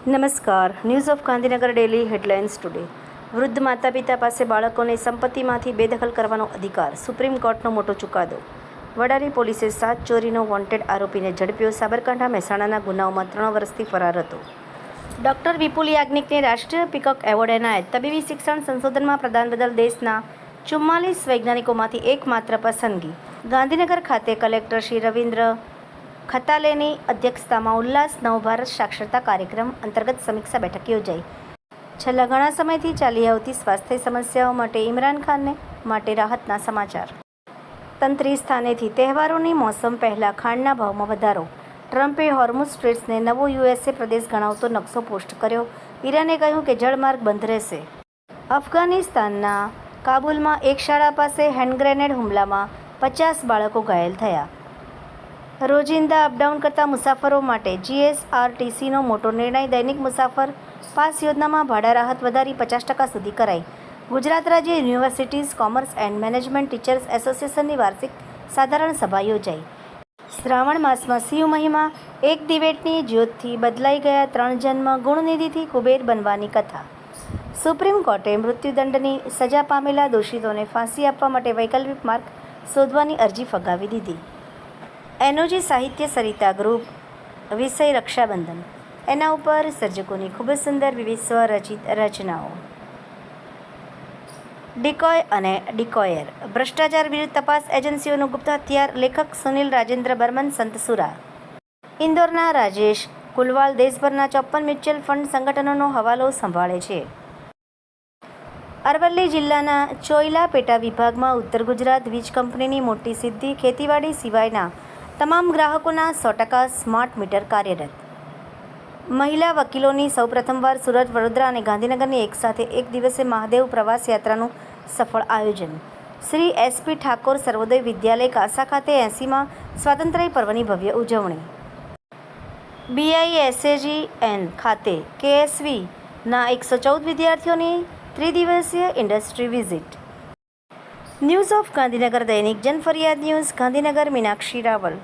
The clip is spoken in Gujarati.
નમસ્કાર. News of Gandhinagar daily headlines today. વૃદ્ધ માતા પિતા પાસે બાળકોને સંપત્તિમાંથી બેદખલ કરવાનો અધિકાર. સુપ્રીમ કોર્ટનો મોટો ચુકાદો. વડાલી પોલીસે 7 ચોરીનો વોન્ટેડ આરોપીને ઝડપ્યો. સાબરકાંઠા મહેસાણાના ગુનાઓમાં 3 વર્ષથી ફરાર હતો. ડોક્ટર વિપુલ યાજ્ઞિકને રાષ્ટ્રીય પીકોક એવોર્ડ એનાયત. તબીબી શિક્ષણ સંશોધનમાં પ્રદાન બદલ દેશના 44 વૈજ્ઞાનિકોમાંથી એકમાત્ર પસંદગી. ગાંધીનગર ખાતે કલેક્ટર શ્રી રવિન્દ્ર ખતાલેની અધ્યક્ષતામાં ઉલ્લાસ નવભારત સાક્ષરતા કાર્યક્રમ અંતર્ગત સમીક્ષા બેઠક યોજાઈ. છેલ્લા ઘણા સમયથી ચાલી આવતી સ્વાસ્થ્ય સમસ્યાઓ માટે ઇમરાન ખાનને માટે રાહતના સમાચાર. તંત્રી સ્થાનેથી તહેવારોની મોસમ પહેલાં ખાંડના ભાવમાં વધારો. ટ્રમ્પે હોર્મુઝ સ્ટ્રેટ્સને નવો યુએસએ પ્રદેશ ગણાવતો નકશો પોસ્ટ કર્યો. ઈરાને કહ્યું કે જળમાર્ગ બંધ રહેશે. અફઘાનિસ્તાનના કાબુલમાં એક શાળા પાસે હેન્ડ ગ્રેનેડ હુમલામાં 50 બાળકો ઘાયલ થયા. રોજિંદા અપડાઉન કરતા મુસાફરો માટે જીએસઆરટીસીનો મોટો નિર્ણય. દૈનિક મુસાફર પાસ યોજનામાં ભાડા રાહત વધારી 50% સુધી કરાઈ. ગુજરાત રાજ્ય universities commerce and management teachers એસોસિએશનની વાર્ષિક સાધારણ સભા યોજાઈ. શ્રાવણ માસમાં શિવ મહિમા. એક દિવેટની જ્યોતથી બદલાઈ ગયા 3 જન્મ. ગુણનિધિથી કુબેર બનવાની કથા. સુપ્રીમ કોર્ટે મૃત્યુદંડની સજા પામેલા દોષિતોને ફાંસી આપવા માટે વૈકલ્પિક માર્ગ શોધવાની અરજી ફગાવી દીધી. એનોજી સાહિત્ય સરિતા ગ્રુપ. વિષય રક્ષાબંધન. એના ઉપર સર્જકોની ખૂબ જ સુંદર વિવિધ સ્વરચિત રચનાઓ. ડિકોય અને ડિકોયર. ભ્રષ્ટાચાર વિરુદ્ધ તપાસ એજન્સીઓનું ગુપ્ત હથિયાર. લેખક સુનિલ રાજેન્દ્ર બર્મન સંતસુરા. ઇન્દોરના રાજેશ કુલવાલ દેશભરના 54 મ્યુચ્યુઅલ ફંડ સંગઠનોનો હવાલો સંભાળે છે. અરવલ્લી જિલ્લાના ચોઇલા પેટા વિભાગમાં ઉત્તર ગુજરાત વીજ કંપનીની મોટી સિદ્ધિ. ખેતીવાડી સિવાયના તમામ ગ્રાહકોના 100% સ્માર્ટ મીટર કાર્યરત. મહિલા વકીલોની સૌપ્રથમવાર સુરત, વડોદરા અને ગાંધીનગરની એકસાથે એક દિવસે મહાદેવ પ્રવાસ યાત્રાનું સફળ આયોજન. શ્રી એસપી ઠાકોર સર્વોદય વિદ્યાલય કાંસા ખાતે 80મા સ્વાતંત્ર્ય પર્વની ભવ્ય ઉજવણી. બીઆઈએસએજીએન ખાતે કેએસવીના 114 વિદ્યાર્થીઓની ત્રિદિવસીય industry visit. News of Gandhinagar દૈનિક જનફરિયાદ ન્યૂઝ ગાંધીનગર. મીનાક્ષી રાવલ.